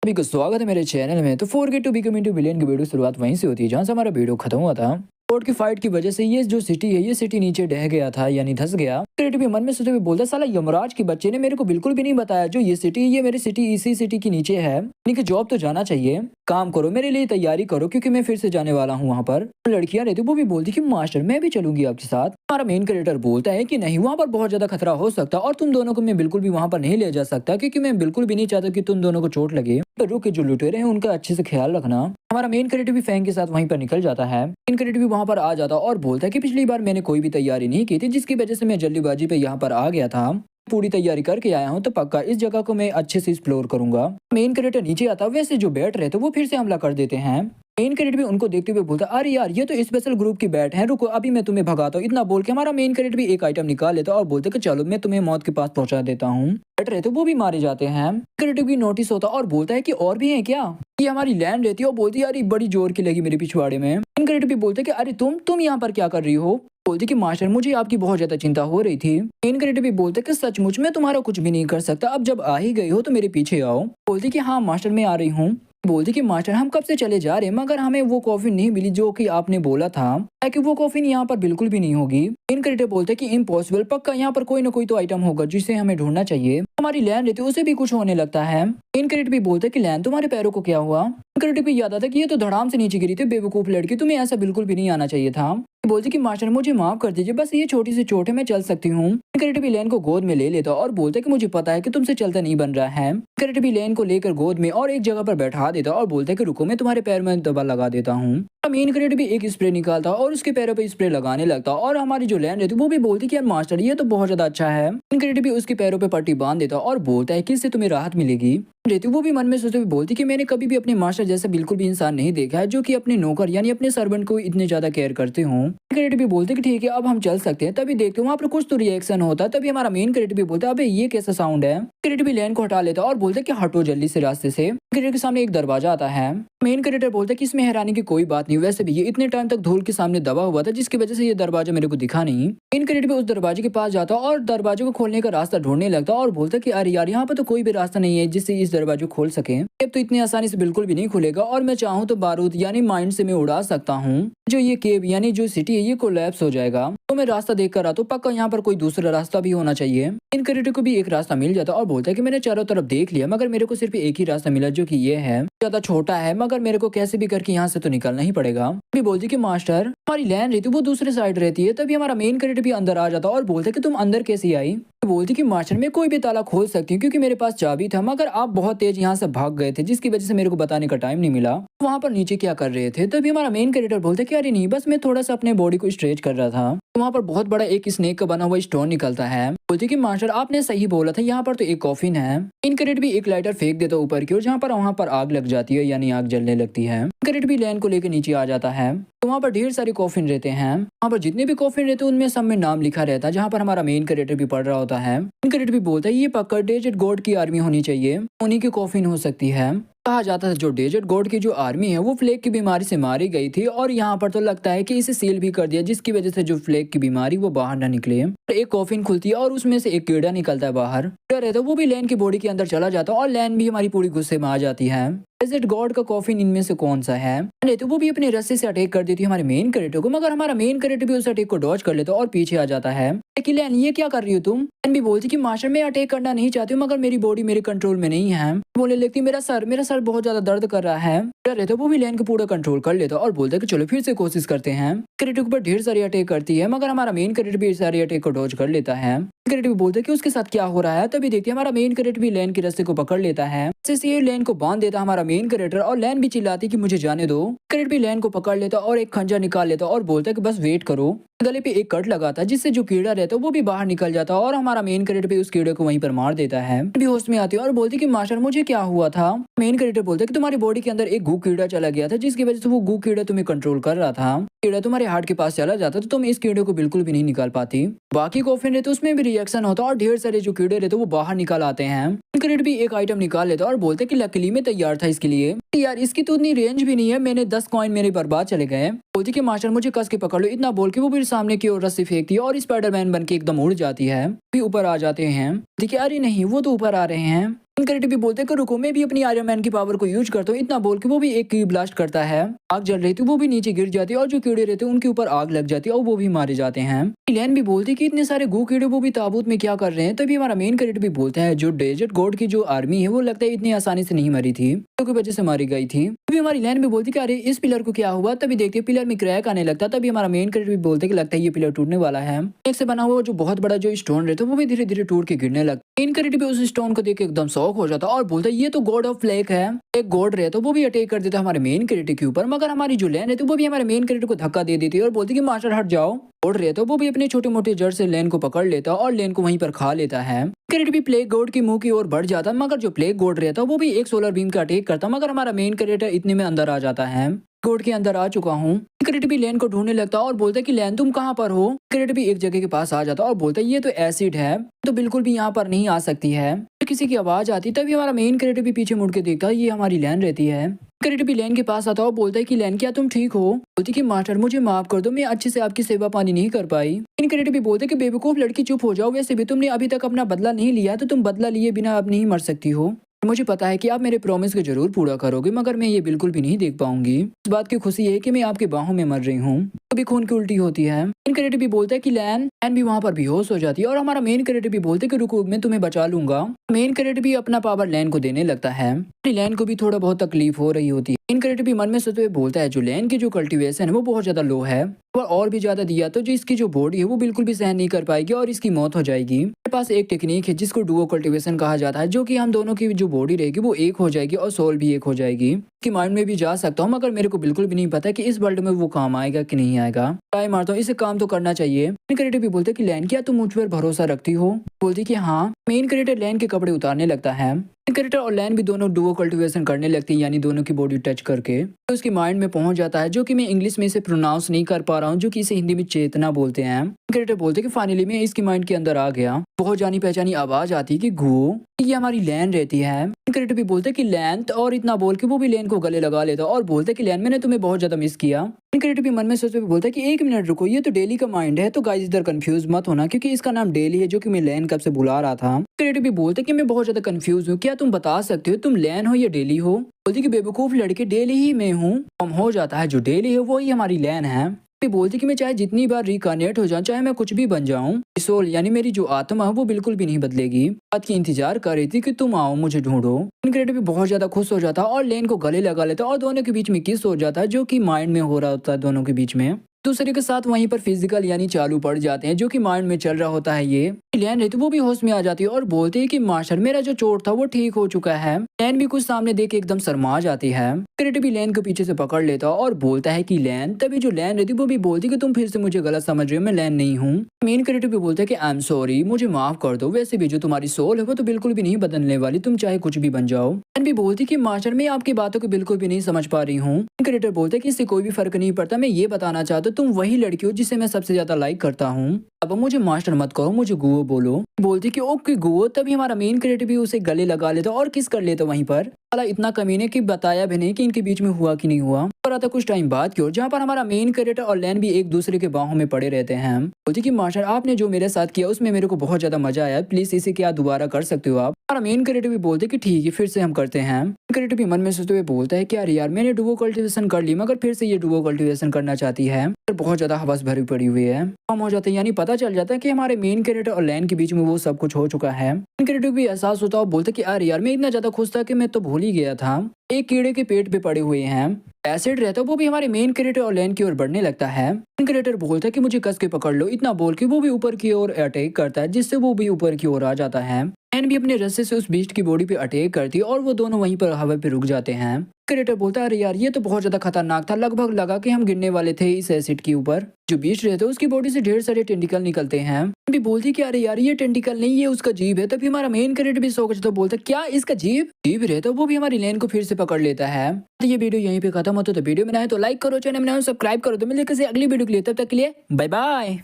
सभी को स्वागत है मेरे चैनल में। तो forget to become into billion की वीडियो शुरुआत वहीं से होती है जहां से हमारा वीडियो खत्म हुआ था। कोर्ट की फाइट की वजह से ये जो सिटी है ये सिटी नीचे ढह गया था यानी धस गया। क्रिएटिव भी मन में सोचते हुए बोलता साला यमराज के बच्चे ने मेरे को बिल्कुल भी नहीं बताया जो ये सिटी ये मेरी सिटी इसी सिटी के नीचे है। यानी कि जॉब तो जाना चाहिए, काम करो मेरे लिए तैयारी करो क्योंकि मैं फिर से जाने वाला हूँ वहाँ पर। लड़कियां रहती वो भी बोलती कि मास्टर मैं भी चलूंगी आपके साथ। हमारा मेन क्रिएटर बोलता है कि नहीं वहाँ पर बहुत ज्यादा खतरा हो सकता और तुम दोनों को मैं बिल्कुल भी वहाँ पर नहीं ले जा सकता क्योंकि मैं बिल्कुल भी नहीं चाहता कि तुम दोनों को चोट लगे। तो रुक के जो लुटेरे हैं उनका अच्छे से ख्याल रखना। हमारा मेन क्रिएटिव भी फैंग के साथ वहीं पर निकल जाता है। मेन क्रिएटिव भी वहां पर आ जाता और बोलता है कि पिछली बार मैंने कोई भी तैयारी नहीं की थी जिसकी वजह से मैं जल्दीबाजी पे यहाँ पर आ गया था। पूरी तैयारी करके आया हूँ तो पक्का इस जगह को मैं अच्छे से एक्सप्लोर करूंगा। मेन क्रिएटर नीचे आता वैसे जो बैट रहे थे वो फिर से हमला कर देते हैं। मेन क्रिएटर भी उनको देखते हुए बोलता अरे यार ये तो स्पेशल ग्रुप की बैट है, रुको अभी मैं तुम्हें भगाता हूँ। इतना बोल के हमारा मेन क्रिएटर भी एक आइटम निकाल लेता और बोलते कि चलो मैं तुम्हें मौत के पास पहुंचा देता हूँ। बैट रहे तो वो भी मारे जाते हैं। क्रिएटिव की नोटिस होता और बोलता है कि और भी है क्या। ये हमारी लैंड रहती है और बोलती है यार ये बड़ी जोर की लगी मेरे पिछवाड़े में। मेन क्रिएटिव भी बोलते कि अरे तुम यहाँ पर क्या कर रही हो। बोलती कि मास्टर मुझे आपकी बहुत ज्यादा चिंता हो रही थी। मेन क्रिएटिव भी बोलते कि सचमुच मैं तुम्हारा कुछ भी नहीं कर सकता, अब जब आ ही गई हो तो मेरे पीछे आओ। बोलती कि हाँ मास्टर मैं आ रही हूँ। बोलती कि मास्टर हम कब से चले जा रहे हैं मगर हमें वो कॉफी नहीं मिली जो कि आपने बोला था कि वो कॉफी यहाँ पर बिल्कुल भी नहीं होगी। मेन क्रिएटर बोलते कि इम्पॉसिबल, पक्का यहाँ पर कोई ना कोई तो आइटम होगा जिसे हमें ढूंढना चाहिए। हमारी लैंड रहती है उसे भी कुछ होने लगता है। मेन क्रिएटर भी बोलते कि लैंड तुम्हारे पैरों को क्या हुआ। क्रिएटर भी याद आता कि ये तो धड़ाम से नीचे गिरी थी, बेवकूफ लड़की तुम्हें ऐसा बिल्कुल भी नहीं आना चाहिए था। बोलती कि मास्टर मुझे माफ कर दीजिए, बस ये छोटी सी चोट है, मैं चल सकती हूँ। क्रिएटिव लेन को गोद में ले लेता और बोलता कि मुझे पता है कि तुमसे चलता नहीं बन रहा है। क्रिएटिव लेन को लेकर गोद में और एक जगह पर बैठा देता और बोलता कि रुको मैं तुम्हारे पैर में दबा लगा देता हूँ। मेन क्रिएटिव भी एक स्प्रे निकालता और उसके पैरों पे स्प्रे लगाने लगता और हमारी जो लैंड रहती वो भी बोलती कि यार मास्टर ये तो बहुत ज्यादा अच्छा है। क्रिएटिव भी उसके पैरों पे पट्टी बांध देता और बोलता है कि इससे तुम्हें राहत मिलेगी। रहती वो भी मन में सोचते हुए बोलती कि मैंने कभी भी अपने मास्टर जैसा बिल्कुल भी इंसान नहीं देखा है जो कि अपने नौकर यानी अपने सर्वेंट को इतने ज्यादा केयर करते हों। क्रिएटिव भी बोलते कि ठीक है अब हम चल सकते हैं। तभी देखते वहाँ पर कुछ तो रिएक्शन होता है। तभी हमारा मेन क्रिएटिव भी बोलता है अबे ये कैसा साउंड है। क्रिएटिव भी लैंड को हटा लेता और बोलते कि हटो जल्दी से रास्ते से। क्रिएटिव के सामने एक दरवाजा आता है। मेन क्रिएटर बोलता है कि इसमें हैरानी की कोई बात नहीं, वैसे भी ये इतने टाइम तक धूल के सामने दबा हुआ था जिसकी वजह से ये दरवाजा मेरे को दिखा नहीं। मेन क्रिएटर भी उस दरवाजे के पास जाता और दरवाजे को खोलने का रास्ता ढूंढने लगता और बोलता कि अरे यार यहाँ पर तो कोई भी रास्ता नहीं है जिससे इस दरवाजे को खोल सके। अब तो इतनी आसानी से बिल्कुल भी नहीं खुलेगा और मैं चाहूँ तो बारूद यानी माइंड से मैं उड़ा सकता हूँ। जो ये केव यानी जो सिटी है ये कोलैप्स हो जाएगा। तो मैं रास्ता देख कर रहा तो पक्का यहाँ पर कोई दूसरा रास्ता भी होना चाहिए। इन क्रिएटर को भी एक रास्ता मिल जाता और बोलता है कि मैंने चारों तरफ देख लिया मगर मेरे को सिर्फ एक ही रास्ता मिला जो कि ये है, ज्यादा छोटा है मगर मेरे को कैसे भी करके यहाँ से तो निकलना ही पड़ेगा। भी बोलती कि मास्टर हमारी लैंड रहती वो दूसरे साइड रहती है। तभी हमारा मेन क्रिएटर भी अंदर आ जाता और बोलता है कि तुम अंदर कैसे आई। बोलती कि मास्टर मैं कोई भी ताला खोल सकती हूँ क्योंकि मेरे पास चाबी था मगर आप बहुत तेज यहाँ से भाग गए थे जिसकी वजह से मेरे को बताने का टाइम नहीं मिला। वहाँ पर नीचे क्या कर रहे थे। तभी हमारा मेन क्रिएटर बोलता कि अरे नहीं बस मैं थोड़ा सा अपने बॉडी को स्ट्रेच कर रहा था। वहाँ पर बहुत बड़ा एक स्नेक का बना हुआ स्टोन निकलता है। बोलती कि मास्टर आपने सही बोला था, यहाँ पर तो एक कॉफिन है। इन क्रिएट भी एक लाइटर फेंक देता ऊपर की ओर जहाँ पर वहाँ पर आग लग जाती है यानी आग जलने लगती है। क्रिएट भी लैंड को लेकर नीचे आ जाता है तो वहाँ पर ढेर सारे कॉफिन रहते हैं। वहाँ पर जितने भी कॉफिन रहते हैं उनमें सब में नाम लिखा रहता है जहाँ पर हमारा मेन क्रिएटर भी पढ़ रहा होता है। क्रिएटर भी बोलता है ये पक्का डेजर्ट गॉड की आर्मी होनी चाहिए, उन्हीं की कॉफिन हो सकती है। कहा जाता है जो डेजर्ट गॉड की जो आर्मी है वो फ्लेग की बीमारी से मारी गई थी और यहाँ पर तो लगता है कि इसे सील भी कर दिया जिसकी वजह से जो फ्लेग की बीमारी वो बाहर ना निकले। एक कॉफिन खुलती है और उसमें से एक कीड़ा निकलता है बाहर। कीड़ा रहता है वो भी लैंड की बॉडी के अंदर चला जाता है और लैंड भी हमारी पूरी गुस्से में आ जाती है। डेजर्ट गॉड का कॉफिन इनमें से कौन सा है। तो वो भी अपने रस्से से अटैक कर देती है हमारे मेन क्रिएटर को मगर हमारा मेन क्रिएटर भी उस अटैक को डॉज कर लेता और पीछे आ जाता है। कि लैन ये क्या कर रही हो तुम। लैन भी बोलती कि मास्टर मैं अटैक करना नहीं चाहती हूँ मगर मेरी बॉडी मेरे कंट्रोल में नहीं है। बोलने लगती मेरा सर बहुत ज्यादा दर्द कर रहा है। रहता वो भी लैन को पूरा कंट्रोल कर लेता और बोलता है कि चलो फिर से कोशिश करते हैं। क्रिएटर पर ढेर सारी अटैक करती है मगर हमारा मेन क्रिएटर भी सारी अटैक को डॉज कर लेता है। क्रिएटर भी बोलता है कि उसके साथ क्या हो रहा है। तभी देखते हैं हमारा मेन क्रिएटर भी लैन के रस्ते को पकड़ लेता है। ये लैन को बांध देता हमारा मेन क्रिएटर और लैन भी चिल्लाती कि मुझे जाने दो। क्रिएटर भी लैन को पकड़ लेता और एक खंजर निकाल लेता और बोलता है कि बस वेट करो। गले पे एक कट लगाता जिससे जो कीड़ा रहता है वो भी बाहर निकल जाता और हमारा मेन क्रिएटर भी उस कीड़े को वहीं पर मार देता है। भी होश में आती है और बोलती कि मास्टर मुझे क्या हुआ था। मेन क्रिएटर बोलता है कि तुम्हारी बॉडी के अंदर एक गू कीड़ा चला गया था जिसकी वजह से वो गू कीड़ा तुम्हें कंट्रोल कर रहा था। कीड़ा तुम्हारे हार्ट के पास चला जाता तो तुम इस कीड़े को बिल्कुल भी नहीं निकाल पाती। बाकी कॉफिन रहते उसमें भी रिएक्शन होता और ढेर सारे जो कीड़े रहते वो बाहर निकाल आते हैं। क्रिएटर भी एक आइटम निकाल लेता और बोलते कि लकीली मैं तैयार था इसके लिए। यार इसकी तो उतनी रेंज भी नहीं है, मैंने 10 कॉइन मेरे बर्बाद चले गए। बोलती कि मास्टर मुझे कस के पकड़ लो। इतना बोल के वो भी सामने की ओर रस्सी फेंकती है और स्पाइडरमैन बन के एकदम उड़ जाती है। भी ऊपर आ जाते हैं। देखिए अरे नहीं वो तो ऊपर आ रहे हैं। क्रेडिट भी बोलते हैं कि रुको, मैं भी अपनी आयरन मैन की पावर को यूज करता हूँ। इतना बोल के वो भी एक की ब्लास्ट करता है। आग जल रही थी, वो भी नीचे गिर जाती है और जो कीड़े रहते हैं उनके ऊपर आग लग जाती है और वो भी मारे जाते हैं। इलैन भी बोलती है कि इतने सारे गू कीड़े वो भी ताबूत में क्या कर रहे हैं। तभी हमारा मेन क्रेडिट भी बोलता है जो डेजर्ट गॉड की जो आर्मी है वो लगता है इतनी आसानी से नहीं मरी थी, की वजह से मारी गई थी। तभी हमारी इलैन भी बोलती कि अरे इस पिलर को क्या हुआ। तभी देखते हैं पिलर में क्रैक आने लगता है। तभी हमारा मेन क्रेडिट भी बोलते कि लगता है ये पिलर टूटने वाला है। एक से बना हुआ जो बहुत बड़ा जो स्टोन रहता है वो भी धीरे धीरे टूट के गिरने लगता है। मेन क्रेडिट भी उस स्टोन को देख के एकदम शॉक हो जाता है और बोलता है ये तो गॉड ऑफ फ्लेक है। एक गॉड रहता है वो भी अटैक कर देता है हमारे मेन क्रेडिट के ऊपर, मगर हमारी जो लैन रहती है वो भी हमारे मेन क्रेडिट को धक्का दे देती है और बोलती कि मास्टर हट जाओ। गॉड रहता है वो भी अपने छोटे मोटे जड़ से लेन को पकड़ लेता है और लेन को वहीं पर खा लेता है। क्रेडिट भी प्लेग गॉड की मुंह की ओर बढ़ जाता है, मगर जो प्लेग गॉड रहता है वो भी एक सोलर बीम का अटैक करता है, मगर हमारा मेन क्रेडिटर इतने में अंदर आ जाता है। गॉड के अंदर आ चुका हूँ। क्रेडिट भी लेन को ढूंढने लगता है और बोलता है कि लेन तुम कहाँ पर हो। क्रेडिट भी एक जगह के पास आ जाता है और बोलता है ये तो एसिड है, तो बिल्कुल भी यहाँ पर नहीं आ सकती है। तो किसी की आवाज आती, तभी हमारा मेन क्रेडिट भी पीछे मुड़ के देखता है, ये हमारी लैन रहती है। क्रेडिट भी लैन के पास आता है और बोलता है कि लैन क्या तुम ठीक हो। बोलती कि मास्टर मुझे माफ कर दो, मैं अच्छे से आपकी सेवा पानी नहीं कर पाई। क्रेडिट भी बोलते कि बेवकूफ लड़की चुप हो जाओ, वैसे भी तुमने अभी तक अपना बदला नहीं लिया तो तुम बदला लिए बिना अब नहीं मर सकती हो। मुझे पता है कि आप मेरे प्रॉमिस को जरूर पूरा करोगे, मगर मैं ये बिल्कुल भी नहीं देख पाऊंगी। इस बात की खुशी है कि मैं आपके बाहों में मर रही हूँ। कभी खून की उल्टी होती है। मेन क्रेडिट भी बोलता है कि लैन भी वहाँ पर बेहोश हो जाती है और हमारा मेन क्रेडिट भी बोलते कि रुको मैं तुम्हें बचा लूंगा। मेन क्रेडिट भी अपना पावर लैन को देने लगता है। लैन को भी थोड़ा बहुत तकलीफ हो रही होती है। मेन क्रेडिट भी मन में सोचते हुए बोलता है जो लैन की जो कल्टीवेशन है वो बहुत ज्यादा लो है और भी ज्यादा दिया तो जो इसकी जो बॉडी है वो बिल्कुल भी सहन नहीं कर पाएगी और इसकी मौत हो जाएगी। मेरे पास एक टेक्निक है जिसको डुओ कल्टीवेशन कहा जाता है, जो कि हम दोनों की जो बॉडी रहेगी वो एक हो जाएगी और सोल भी एक हो जाएगी। कि माइंड में भी जा सकता हूँ, मगर मेरे को बिल्कुल भी नहीं पता कि इस वर्ल्ड में वो काम आएगा कि नहीं आएगा। ट्राई मारता हूँ, इसे काम तो करना चाहिए। मेन क्रेडिट भी बोलते कि लैन क्या तुम मुझ पर भरोसा रखती हो। बोलती कि हाँ। मेन क्रेडिटर लैन के कपड़े उतारने लगता है। क्रेडिटर और लैन भी दोनों डुओ कल्टीवेशन करने लगती है, यानी दोनों की बॉडी टच करके तो उसकी माइंड में पहुंच जाता है, जो कि मैं इंग्लिश में इसे प्रोनाउंस नहीं कर पा रहा हूँ, जो कि इसे हिंदी में चेतना बोलते हैं। क्रेडिटर बोलते कि फाइनली मैं इसकी माइंड के अंदर आ गया। बहुत जानी पहचानी आवाज आती है कि गो, ये हमारी लैन रहती है। क्रेडिटर भी बोलते कि लैन, और इतना बोल के वो भी लैन को गले लगा लेता और बोलते कि लैन मैंने तुम्हें बहुत ज्यादा मिस किया। क्रेडिटर भी मन में सोचते हुए बोलता है कि एक मिनट रुको, ये तो डेली का माइंड है। तो गाइस इधर कंफ्यूज मत होना, क्योंकि इसका नाम डेली है, जो कि मैं लैन कब से बुला रहा था। क्रेडिटर भी बोलते कि मैं बहुत ज्यादा कंफ्यूज हूँ, क्या तुम बता सकते हो तुम लैन हो या डेली हो। बोलती कि बेवकूफ लड़के, डेली ही मैं हूँ। हम हो जाता है जो डेली है वही हमारी लैन है। बोलती कि मैं चाहे जितनी बार रिकार्नेट हो जाऊं, चाहे मैं कुछ भी बन जाऊं, सोल यानी मेरी जो आत्मा है वो बिल्कुल भी नहीं बदलेगी। बात की इंतजार कर रही थी कि तुम आओ मुझे ढूंढो। क्रेडिट भी बहुत ज्यादा खुश हो जाता और लेन को गले लगा लेता और दोनों के बीच में किस हो जाता है, जो कि माइंड में हो रहा होता है दोनों के बीच में। दूसरे के साथ वहीं पर फिजिकल यानी चालू पड़ जाते हैं, जो कि माइंड में चल रहा होता है। ये लैन रहती वो भी होश में आ जाती है और बोलते है कि मास्टर मेरा जो चोट था वो ठीक हो चुका है। लैन भी कुछ सामने देख के एकदम शर्मा जाती है। क्रेडिट भी लैन को पीछे से पकड़ लेता और बोलता है कि लैन। तभी जो लैन रहती वो भी बोलती कि तुम फिर से मुझे गलत समझ रहे हो, मैं लैन नहीं हूँ। मेन क्रेडिट भी बोलता है कि आई एम सॉरी, मुझे माफ कर दो, वैसे भी जो तुम्हारी सोल है वो तो बिल्कुल भी नहीं बदलने वाली, तुम चाहे कुछ भी बन जाओ। लैन भी बोलती कि मास्टर मैं आपकी बातों को बिल्कुल भी नहीं समझ पा रही हूँ। क्रेडिटर बोलते कि इससे कोई भी फर्क नहीं पड़ता, मैं ये बताना चाहता हूँ तुम वही लड़की हो जिसे मैं सबसे ज्यादा लाइक करता हूँ। अब मुझे मास्टर मत कहो, मुझे गुओ बोलो। बोलती कि ओके गुओ। तभी हमारा मेन क्रेडिट भी उसे गले लगा लेता और किस कर लेता वहीं पर। साला इतना कमीने कि बताया भी नहीं कि इनके बीच में हुआ कि नहीं हुआ। और आता कुछ टाइम बाद की ओर, जहाँ पर हमारा मेन क्रेडिटर और लैन भी एक दूसरे के बाहों में पड़े रहते हैं। बोलती कि मास्टर आपने जो मेरे साथ किया उसमें मेरे को बहुत ज्यादा मजा आया, प्लीज इसे क्या दोबारा कर सकते हो आप। हमारा मेन क्रेडिटर भी बोलते कि ठीक है फिर से हम करते हैं। क्रेडिटर भी मन में सोचते हुए बोलता है कि यार मैंने डुओ कल्टीवेशन कर ली, मगर फिर से ये डुओ कल्टीवेशन करना चाहती है। बहुत ज्यादा हवस भरी पड़ी हुई है। हम हो जाते हैं, यानी पता चल जाता है कि हमारे मेन क्रेडिटर और लैन के बीच में वो सब कुछ हो चुका है। क्रेडिटर भी एहसास होता और बोलते कि यार मैं इतना ज्यादा खुश था कि मैं तो भूल ही गया था। एक कीड़े के पेट पे पड़े हुए हैं। एसिड रहता है वो भी हमारे मेन क्रेडिटर और लैन की ओर बढ़ने लगता है। क्रेडिटर बोलता है कि मुझे कस के पकड़ लो, इतना बोल के वो भी ऊपर की ओर अटैक करता है, जिससे वो भी ऊपर की ओर आ जाता है। लैन भी अपने रस्से से उस बीस्ट की बॉडी पे अटैक करती है और वो दोनों वहीं पर हवा पे रुक जाते हैं। क्रेडिटर बोलता है अरे यार ये तो बहुत ज्यादा खतरनाक था, लगभग लगा कि हम गिरने वाले थे इस एसिड के ऊपर। जो बीस्ट रहते हैं उसकी बॉडी से ढेर सारे टेंटिकल निकलते हैं। भी बोलती कि अरे यार ये टेंटिकल नहीं, ये उसका जीभ है। तभी हमारा मेन क्रेडिटर भी सोचता तो बोलता क्या इसका जीभ रहता है। वो भी हमारी लैन को फिर से पकड़ लेता है। तो ये वीडियो यहीं पे खत्म होता है। तो वीडियो में आए तो लाइक करो, चैनल में सब्सक्राइब करो। तो मिलते किसी अगली वीडियो के लिए, तब तक के लिए बाय बाय।